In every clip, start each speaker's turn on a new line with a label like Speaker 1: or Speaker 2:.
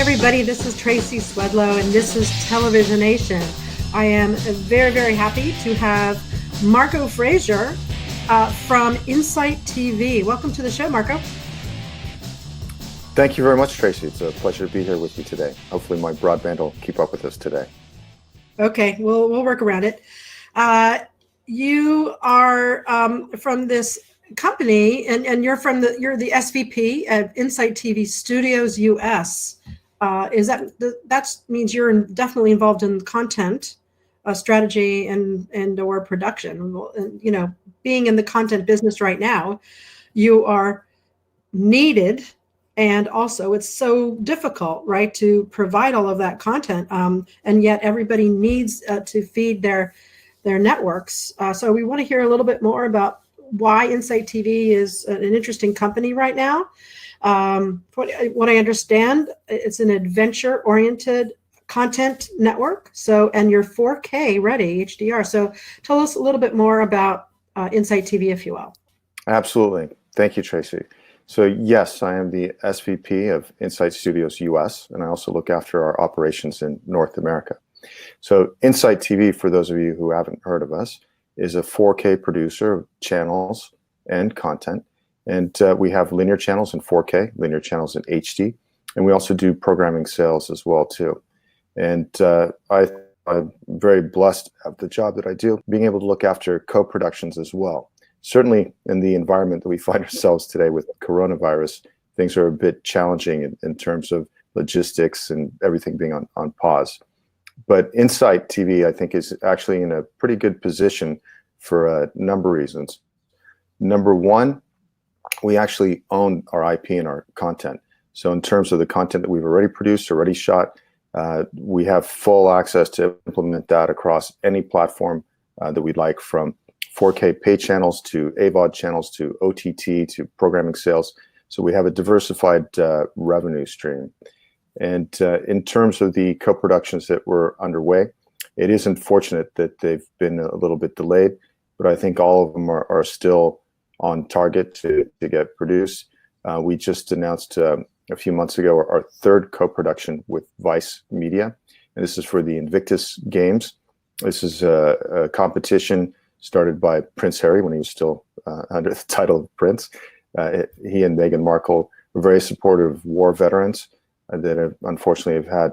Speaker 1: everybody. This is Tracy Swedlow, and this is Televisionation. I am very, very happy to have Marco Frazier from Insight TV. Welcome to the show, Marco.
Speaker 2: Thank you very much, Tracy. It's a pleasure to be here with you today. Hopefully my broadband will keep up with us today.
Speaker 1: Okay, we'll work around it. You are from this company, and you're the SVP at Insight TV Studios US. That means you're definitely involved in content strategy and or production. And, you know, being in the content business right now, you are needed, and also it's so difficult, right, to provide all of that content, and yet everybody needs to feed their networks. So we want to hear a little bit more about why Insight TV is an interesting company right now. What I understand, it's an adventure-oriented content network. So, and you're 4K ready, HDR. So tell us a little bit more about Insight TV, if you will.
Speaker 2: Absolutely. Thank you, Tracy. So yes, I am the SVP of Insight Studios US, and I also look after our operations in North America. So Insight TV, for those of you who haven't heard of us, is a 4K producer of channels and content. And we have linear channels in 4K, linear channels in HD, and we also do programming sales as well too. And I'm very blessed at the job that I do, being able to look after co-productions as well. Certainly in the environment that we find ourselves today with coronavirus, things are a bit challenging in terms of logistics and everything being on pause. But Insight TV, I think, is actually in a pretty good position for a number of reasons. Number one, we actually own our IP and our content. So in terms of the content that we've already produced, already shot, we have full access to implement that across any platform that we'd like, from 4K pay channels to AVOD channels to OTT to programming sales. So we have a diversified revenue stream. And in terms of the co-productions that were underway, it is unfortunate that they've been a little bit delayed, but I think all of them are still on target to get produced. We just announced a few months ago our third co-production with Vice Media, and this is for the Invictus Games. This is a competition started by Prince Harry when he was still under the title of Prince. He and Meghan Markle were very supportive of war veterans that have unfortunately had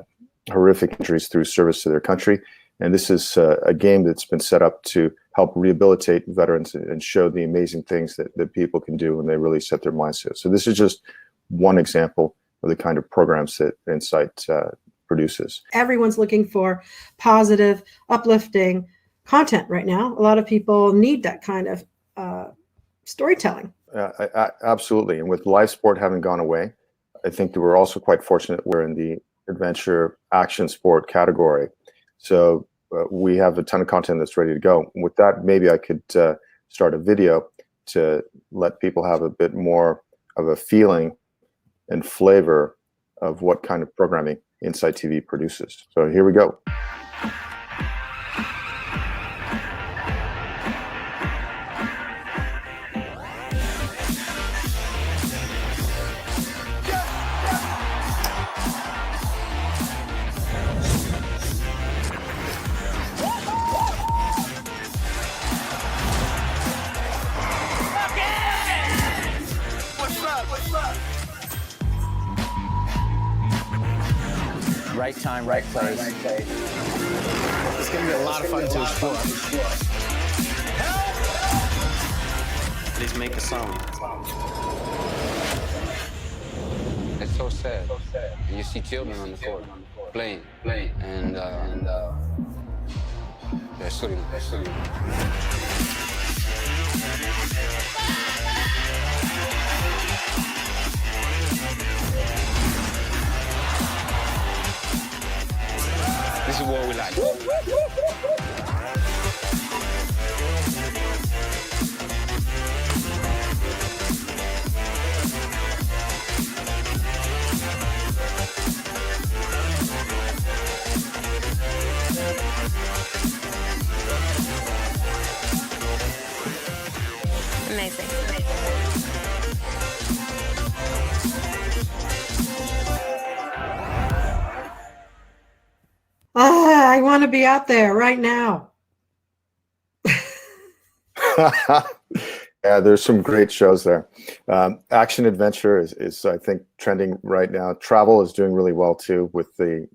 Speaker 2: horrific injuries through service to their country. And this is a game that's been set up to help rehabilitate veterans and show the amazing things that people can do when they really set their minds to it. So this is just one example of the kind of programs that Insight produces.
Speaker 1: Everyone's looking for positive, uplifting content right now. A lot of people need that kind of storytelling.
Speaker 2: Absolutely. And with live sport having gone away, I think that we're also quite fortunate we're in the adventure action sport category. So we have a ton of content that's ready to go. With that, maybe I could start a video to let people have a bit more of a feeling and flavor of what kind of programming Insight TV produces. So here we go.
Speaker 3: Right time, right place. It's going to be a lot of fun to explore.
Speaker 4: Let's make a song. It's so sad. And you see children on the court playing, and they're shooting. This is what we like.
Speaker 5: Amazing.
Speaker 1: want to be out there right now?
Speaker 2: Yeah, there's some great shows there. Action adventure is, I think, trending right now. Travel is doing really well too with the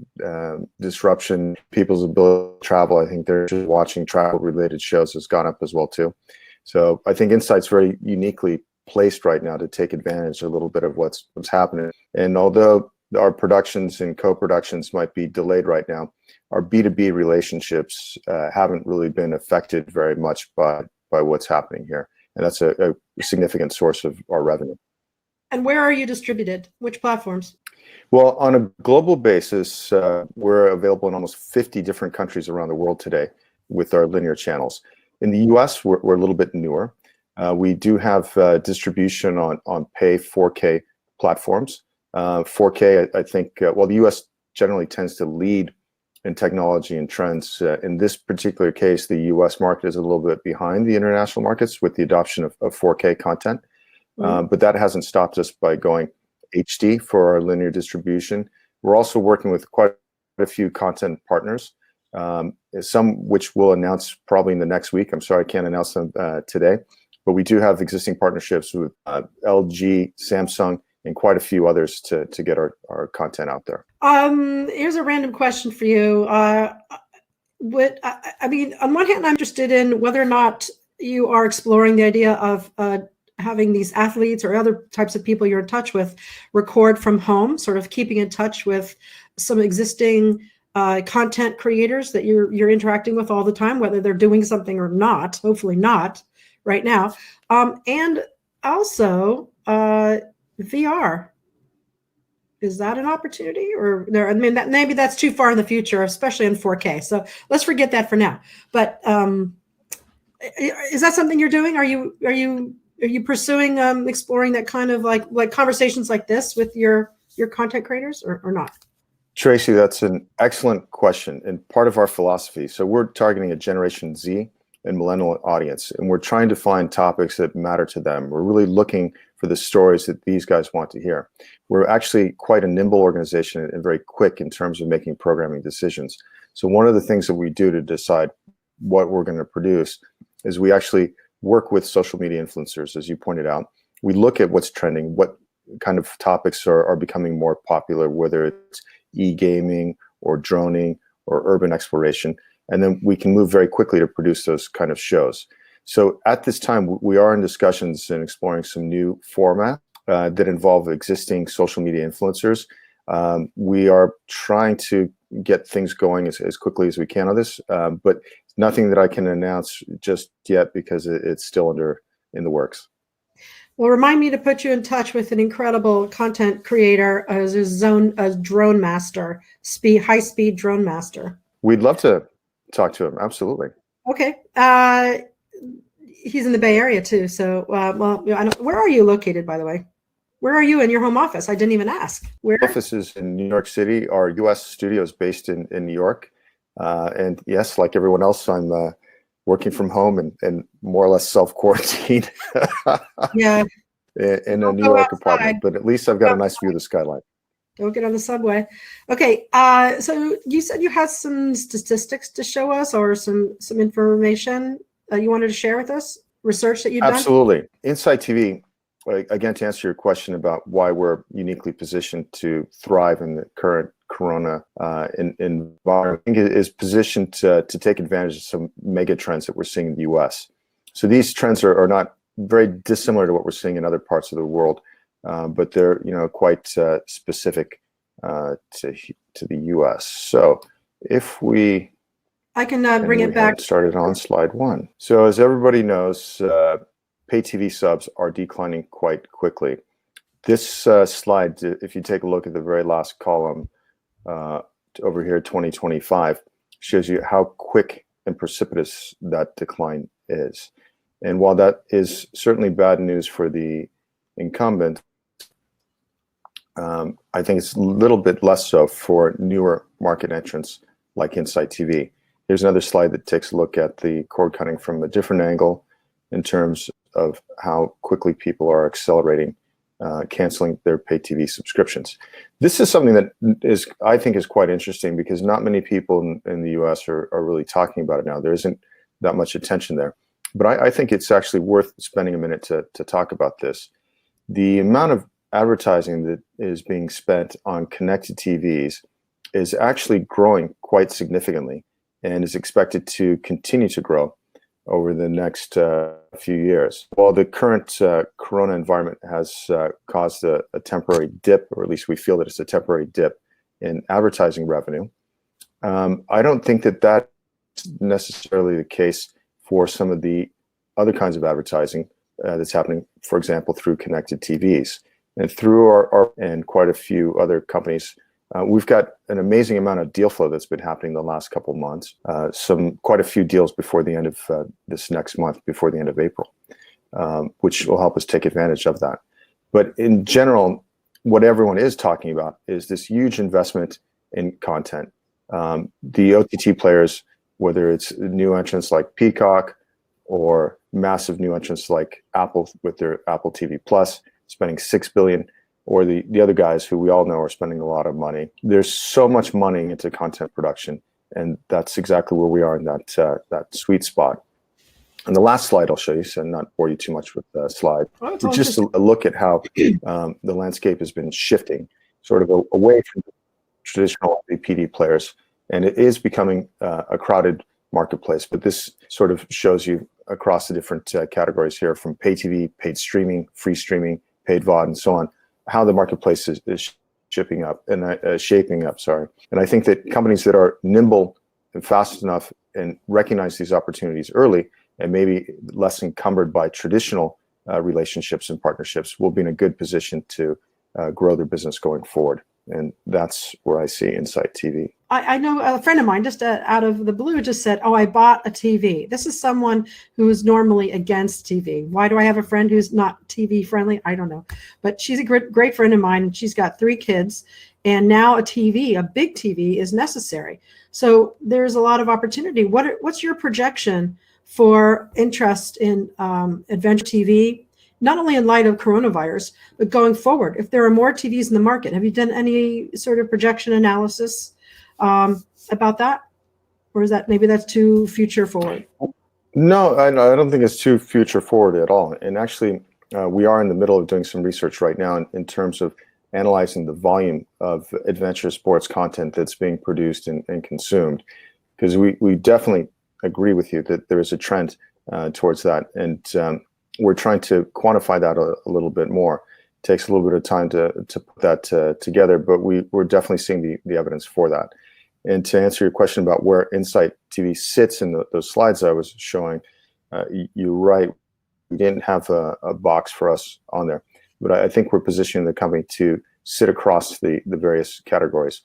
Speaker 2: disruption, people's ability to travel. I think they're just watching travel-related shows has gone up as well too. So I think Insight's very uniquely placed right now to take advantage a little bit of what's happening. And although our productions and co-productions might be delayed right now, our B2B relationships haven't really been affected very much by what's happening here. And that's a significant source of our revenue.
Speaker 1: And where are you distributed? Which platforms?
Speaker 2: Well, on a global basis, we're available in almost 50 different countries around the world today with our linear channels. In the US, we're a little bit newer. We do have distribution on pay 4K platforms. 4K, I think, well, the US generally tends to lead in technology and trends. In this particular case, the US market is a little bit behind the international markets with the adoption of 4K content. But that hasn't stopped us by going HD for our linear distribution. We're also working with quite a few content partners, some which we'll announce probably in the next week. I'm sorry I can't announce them today, but we do have existing partnerships with LG, Samsung, and quite a few others to get our content out there.
Speaker 1: Here's a random question for you. I mean, on one hand, I'm interested in whether or not you are exploring the idea of having these athletes or other types of people you're in touch with record from home, sort of keeping in touch with some existing content creators that you're interacting with all the time, whether they're doing something or not, hopefully not right now. And also VR. Is that an opportunity, or there? I mean, maybe that's too far in the future, especially in 4K. So let's forget that for now. But is that something you're doing? Are you pursuing exploring that kind of like conversations like this with your content creators, or not?
Speaker 2: Tracy, that's an excellent question, and part of our philosophy. So we're targeting a Generation Z and millennial audience, and we're trying to find topics that matter to them. We're really looking for the stories that these guys want to hear. We're actually quite a nimble organization and very quick in terms of making programming decisions. So one of the things that we do to decide what we're going to produce is we actually work with social media influencers, as you pointed out. We look at what's trending, what kind of topics are becoming more popular, whether it's e-gaming or droning or urban exploration, and then we can move very quickly to produce those kind of shows. So at this time, we are in discussions and exploring some new formats that involve existing social media influencers. We are trying to get things going as quickly as we can on this, but nothing that I can announce just yet because it's still in the works.
Speaker 1: Well, remind me to put you in touch with an incredible content creator as a drone master, high-speed drone master.
Speaker 2: We'd love to talk to him. Absolutely.
Speaker 1: Okay. He's in the Bay Area too. So, well, where are you located, by the way? Where are you in your home office? I didn't even ask. Where?
Speaker 2: Our office is in New York City. Our U.S. studio is based in New York. And yes, like everyone else, I'm working from home and more or less self-quarantined
Speaker 1: Yeah.
Speaker 2: in a New York apartment. But at least I've got a nice view of the skyline.
Speaker 1: Don't get on the subway. Okay. So you said you had some statistics to show us, or some information you wanted to share with us, research that you've done?
Speaker 2: Absolutely. Insight TV, again, to answer your question about why we're uniquely positioned to thrive in the current Corona environment, I think it is positioned to take advantage of some mega trends that we're seeing in the US. So these trends are not very dissimilar to what we're seeing in other parts of the world, but they're quite specific to the US. So if we
Speaker 1: I can bring it back.
Speaker 2: Started on slide 1. So as everybody knows, pay TV subs are declining quite quickly. This slide, if you take a look at the very last column over here, 2025, shows you how quick and precipitous that decline is. And while that is certainly bad news for the incumbent, I think it's a little bit less so for newer market entrants like Insight TV. Here's another slide that takes a look at the cord cutting from a different angle in terms of how quickly people are accelerating canceling their pay TV subscriptions. This is something that I think is quite interesting because not many people in the US are really talking about it now. There isn't that much attention there. But I think it's actually worth spending a minute to talk about this. The amount of advertising that is being spent on connected TVs is actually growing quite significantly and is expected to continue to grow over the next few years. While the current corona environment has caused a temporary dip, or at least we feel that it's a temporary dip in advertising revenue, I don't think that that's necessarily the case for some of the other kinds of advertising that's happening, for example, through connected TVs. And through our and quite a few other companies, we've got an amazing amount of deal flow that's been happening the last couple of months. Quite a few deals before the end of this next month, before the end of April, which will help us take advantage of that. But in general, what everyone is talking about is this huge investment in content. The OTT players, whether it's new entrants like Peacock or massive new entrants like Apple with their Apple TV Plus, spending $6 billion, or the other guys who we all know are spending a lot of money. There's so much money into content production, and that's exactly where we are in that sweet spot. And the last slide I'll show you, so not bore you too much with the slide, but just a look at how the landscape has been shifting, sort of away from the traditional MVPD players, and it is becoming a crowded marketplace. But this sort of shows you across the different categories here, from pay TV, paid streaming, free streaming, paid VOD, and so on, how the marketplace is shaping up. And I think that companies that are nimble and fast enough and recognize these opportunities early, and maybe less encumbered by traditional relationships and partnerships, will be in a good position to grow their business going forward. And that's where I see Insight TV.
Speaker 1: I know a friend of mine just out of the blue just said, oh, I bought a TV. This is someone who is normally against TV. Why do I have a friend who's not TV friendly? I don't know. But she's a great friend of mine, and she's got 3 kids. And now a TV, a big TV, is necessary. So there's a lot of opportunity. What's your projection for interest in adventure TV? Not only in light of coronavirus, but going forward, if there are more TVs in the market. Have you done any sort of projection analysis about that? Or is that, maybe that's too future forward?
Speaker 2: No, I don't think it's too future forward at all. And actually, we are in the middle of doing some research right now in terms of analyzing the volume of adventure sports content that's being produced and consumed. Because we definitely agree with you that there is a trend towards that. And we're trying to quantify that a little bit more. It takes a little bit of time to put that together, but we're definitely seeing the evidence for that. And to answer your question about where Insight TV sits in those slides I was showing, you're right. We didn't have a box for us on there, but I think we're positioning the company to sit across the various categories.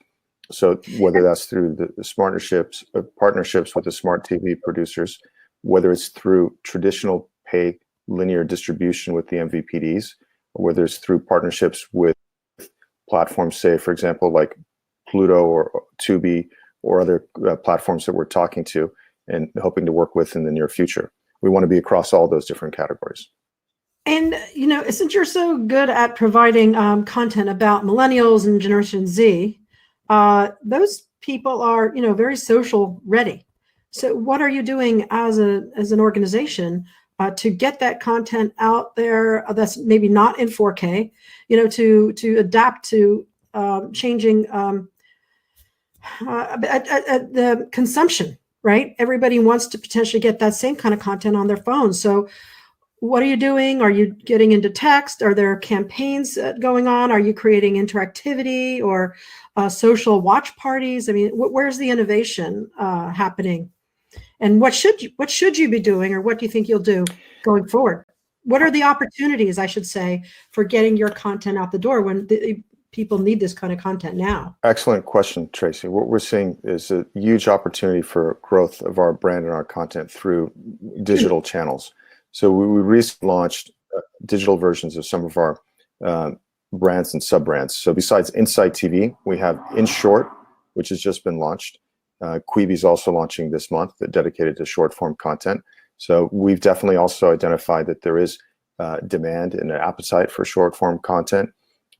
Speaker 2: So whether that's through the partnerships with the smart TV producers, whether it's through traditional pay linear distribution with the MVPDs, or whether it's through partnerships with platforms, say, for example, like Pluto or Tubi or other platforms that we're talking to and hoping to work with in the near future. We want to be across all those different categories.
Speaker 1: And, since you're so good at providing content about millennials and Generation Z, those people are, very social ready. So what are you doing as an organization to get that content out there that's maybe not in 4K, to adapt to changing the consumption, right? Everybody wants to potentially get that same kind of content on their phone. So what are you doing? Are you getting into text? Are there campaigns going on? Are you creating interactivity or social watch parties? I mean, where's the innovation happening? And what should you be doing, or what do you think you'll do going forward? What are the opportunities, I should say, for getting your content out the door when people need this kind of content now?
Speaker 2: Excellent question, Tracy. What we're seeing is a huge opportunity for growth of our brand and our content through digital channels. So we recently launched digital versions of some of our brands and sub-brands. So besides Insight TV, we have In Short, which has just been launched. Quibi is also launching this month, dedicated to short form content. So we've definitely also identified that there is demand and an appetite for short form content.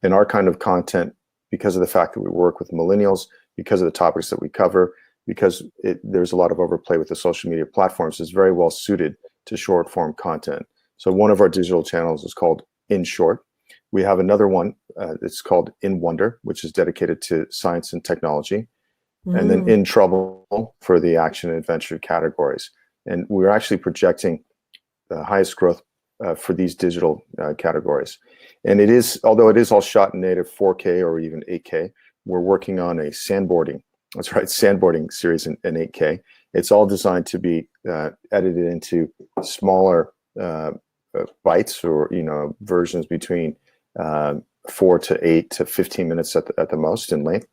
Speaker 2: And our kind of content, because of the fact that we work with millennials, because of the topics that we cover, because there's a lot of overplay with the social media platforms, is very well suited to short form content. So one of our digital channels is called In Short. We have another one that's called In Wonder, which is dedicated to science and technology. And then In Trouble for the action and adventure categories. And we're actually projecting the highest growth for these digital categories. And it is, although it is all shot in native 4K or even 8K, we're working on a sandboarding series in 8K. It's all designed to be edited into smaller bites, or versions between 4 to 8 to 15 minutes at the most in length,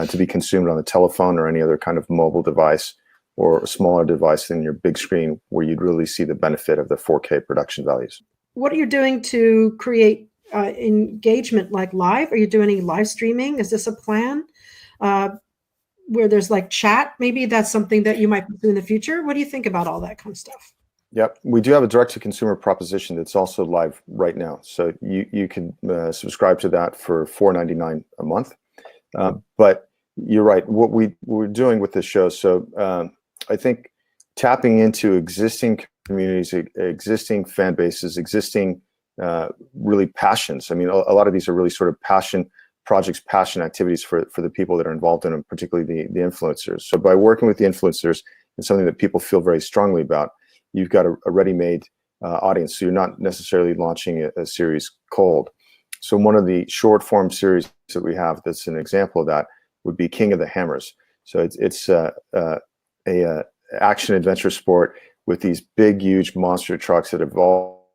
Speaker 2: to be consumed on a telephone or any other kind of mobile device, or a smaller device than your big screen, where you'd really see the benefit of the 4K production values.
Speaker 1: What are you doing to create engagement, like live? Are you doing any live streaming? Is this a plan where there's like chat? Maybe that's something that you might do in the future. What do you think about all that kind of stuff?
Speaker 2: Yep, we do have a direct-to-consumer proposition that's also live right now. So you can subscribe to that for $4.99 a month. But you're right, what we're doing with this show. So I think tapping into existing communities, existing fan bases, existing really passions. I mean, a lot of these are really sort of passion projects, passion activities for the people that are involved in them, particularly the influencers. So by working with the influencers, it's something that people feel very strongly about. You've got a ready-made audience, so you're not necessarily launching a series cold. So one of the short-form series that we have that's an example of that would be King of the Hammers. So it's a action-adventure sport with these big, huge monster trucks that have all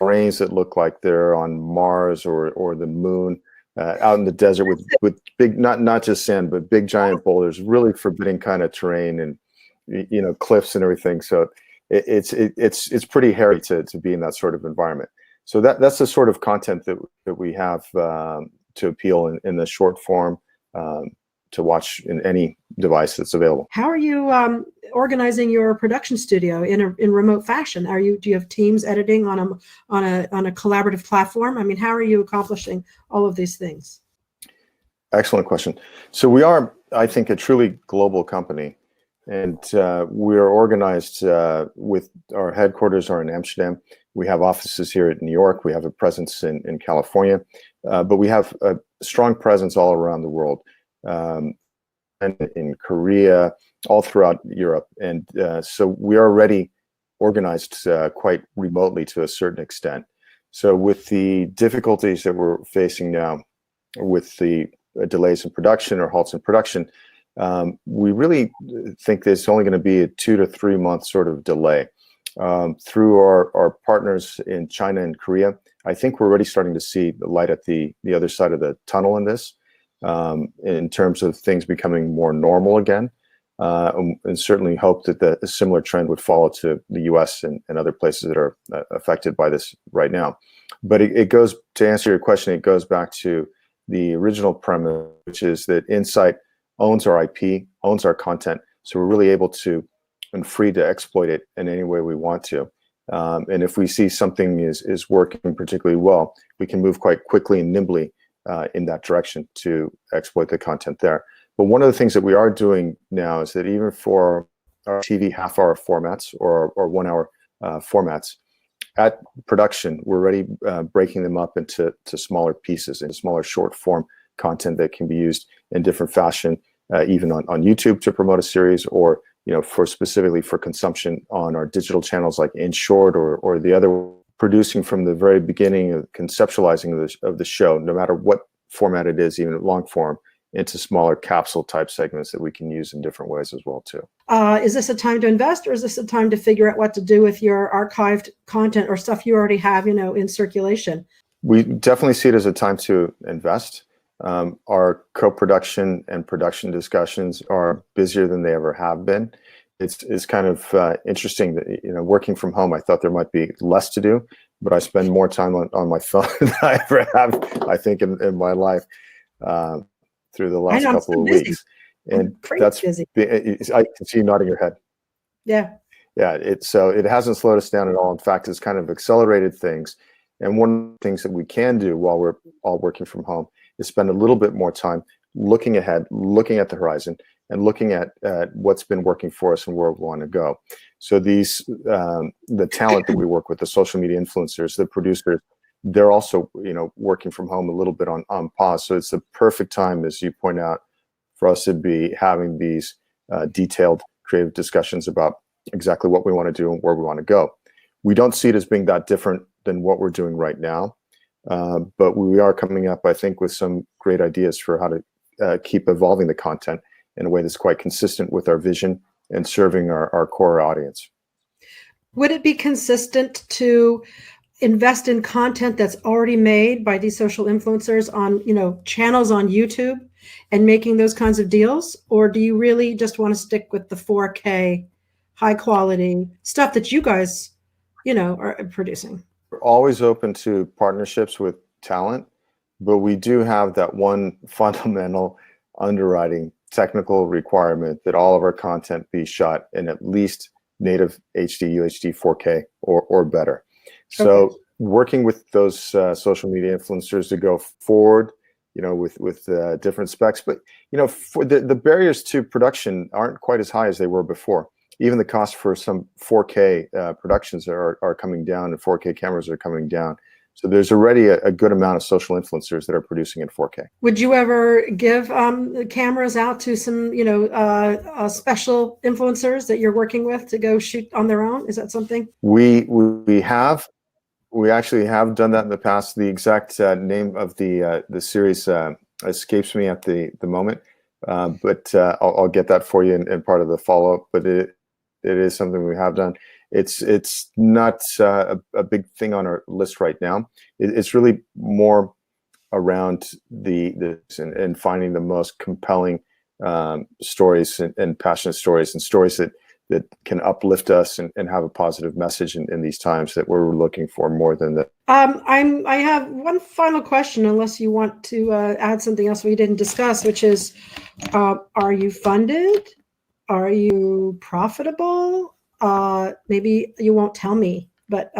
Speaker 2: terrains that look like they're on Mars or the moon, out in the desert with big, not just sand, but big giant boulders, really forbidding kind of terrain, and cliffs and everything. So it's pretty hairy to be in that sort of environment. So that's the sort of content that we have to appeal in the short form, to watch in any device that's available.
Speaker 1: How are you organizing your production studio in remote fashion? Do you have teams editing on a collaborative platform? I mean, how are you accomplishing all of these things?
Speaker 2: Excellent question. So we are, I think, a truly global company. And we're organized with our headquarters are in Amsterdam. We have offices here in New York. We have a presence in California, but we have a strong presence all around the world, and in Korea, all throughout Europe. And so we are already organized quite remotely to a certain extent. So with the difficulties that we're facing now, with the delays in production or halts in production, we really think there's only going to be a 2 to 3 month sort of delay. Through our partners in China and Korea, I think we're already starting to see the light at the other side of the tunnel in this, in terms of things becoming more normal again, and certainly hope that a similar trend would follow to the US and other places that are affected by this right now. But it goes, to answer your question, it goes back to the original premise, which is that Insight owns our IP, owns our content, so we're really able to and free to exploit it in any way we want to. And if we see something is working particularly well, we can move quite quickly and nimbly in that direction to exploit the content there. But one of the things that we are doing now is that even for our TV half-hour formats or 1 hour formats, at production, we're already breaking them up into smaller pieces, into smaller short-form content that can be used in different fashion, even on YouTube to promote a series, or specifically for consumption on our digital channels like In Short or the other, producing from the very beginning of conceptualizing of the show, no matter what format it is, even long form, into smaller capsule type segments that we can use in different ways as well too.
Speaker 1: Is this a time to invest, or is this a time to figure out what to do with your archived content or stuff you already have, in circulation?
Speaker 2: We definitely see it as a time to invest. Our co-production and production discussions are busier than they ever have been. It's kind of interesting that, working from home, I thought there might be less to do, but I spend more time on my phone than I ever have, I think, in my life through the last couple of weeks. And that's busy. I can see you nodding your head.
Speaker 1: Yeah.
Speaker 2: Yeah, so it hasn't slowed us down at all. In fact, it's kind of accelerated things. And one of the things that we can do while we're all working from home is spend a little bit more time looking ahead, looking at the horizon, and looking at what's been working for us and where we want to go. So these, the talent that we work with, the social media influencers, the producers, they're also, working from home a little bit on pause. So it's the perfect time, as you point out, for us to be having these detailed creative discussions about exactly what we want to do and where we want to go. We don't see it as being that different than what we're doing right now, but we are coming up, I think, with some great ideas for how to keep evolving the content in a way that's quite consistent with our vision and serving our core audience.
Speaker 1: Would it be consistent to invest in content that's already made by these social influencers on, channels on YouTube and making those kinds of deals? Or do you really just want to stick with the 4K high quality stuff that you guys, are producing?
Speaker 2: We're always open to partnerships with talent, but we do have that one fundamental underwriting technical requirement that all of our content be shot in at least native HD, UHD, 4K or better. So
Speaker 1: Okay.
Speaker 2: working with those social media influencers to go forward, with different specs, but for the barriers to production aren't quite as high as they were before. Even the cost for some 4K productions are coming down, and 4K cameras are coming down. So there's already a good amount of social influencers that are producing in 4K.
Speaker 1: Would you ever give cameras out to some, special influencers that you're working with to go shoot on their own? Is that something?
Speaker 2: We actually have done that in the past. The exact name of the series escapes me at the moment, but I'll get that for you in part of the follow-up. But it is something we have done. It's not a big thing on our list right now. It's really more around and finding the most compelling stories and passionate stories and stories that can uplift us and have a positive message in these times that we're looking for more than that.
Speaker 1: I have one final question, unless you want to add something else we didn't discuss, which is, are you funded? Are you profitable? Maybe you won't tell me, but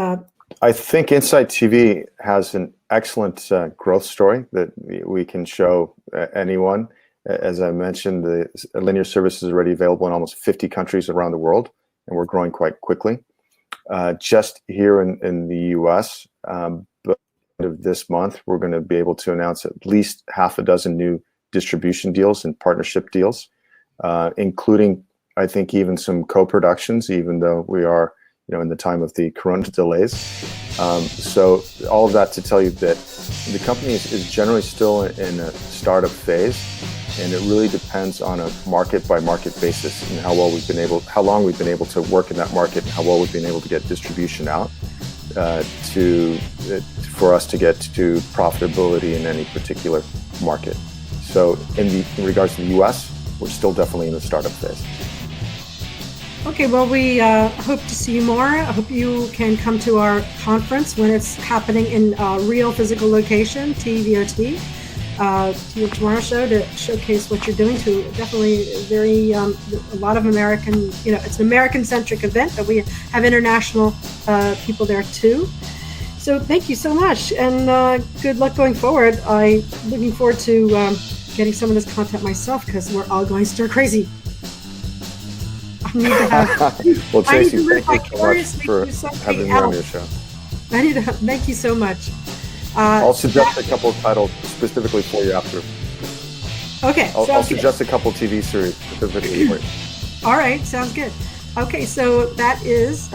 Speaker 2: I think Insight TV has an excellent growth story that we can show anyone. As I mentioned, the linear service is already available in almost 50 countries around the world, and we're growing quite quickly. Just here in the US, but of this month, we're going to be able to announce at least half a dozen new distribution deals and partnership deals, including, I think, even some co-productions, even though we are, in the time of the corona delays. So all of that to tell you that the company is generally still in a startup phase, and it really depends on a market by market basis and how long we've been able to work in that market, and how well we've been able to get distribution out for us to get to profitability in any particular market. So in regards to the US, we're still definitely in the startup phase.
Speaker 1: okay, well, we hope to see you more. I hope you can come to our conference when it's happening in a real physical location, TVOT, to your tomorrow show, to showcase what you're doing to definitely a lot of American, it's an American-centric event, but we have international people there too. So thank you so much, and good luck going forward. I'm looking forward to getting some of this content myself, because we're all going stir crazy. I need to have.
Speaker 2: Well, Tracy,
Speaker 1: live
Speaker 2: thank you so much for having me on your show.
Speaker 1: I need to. Thank you so much.
Speaker 2: I'll suggest a couple of titles specifically for you after.
Speaker 1: Okay.
Speaker 2: I'll suggest a couple TV series specifically for you.
Speaker 1: All right, sounds good. Okay, so that is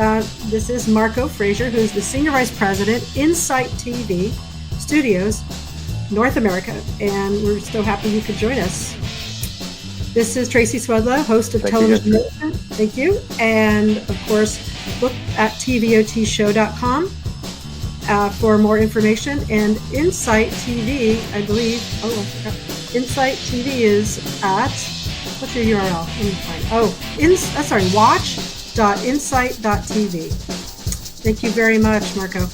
Speaker 1: this is Marco Frazier, who's the Senior Vice President, Insight TV Studios, North America, and we're so happy you could join us. This is Tracy Swedlow, host of Televisionation. Thank you. And of course, look at tvotshow.com for more information. And Insight TV, I believe, I forgot. Insight TV is at, what's your URL? Let me find. watch.insight.tv. Thank you very much, Marco.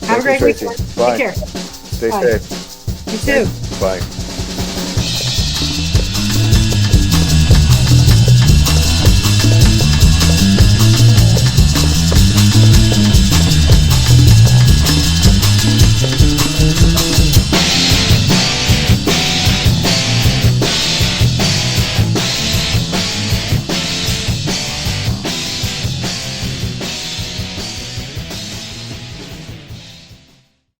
Speaker 1: Have a great weekend.
Speaker 2: Bye.
Speaker 1: Take care.
Speaker 2: Stay
Speaker 1: Bye.
Speaker 2: safe.
Speaker 1: You too.
Speaker 2: Bye.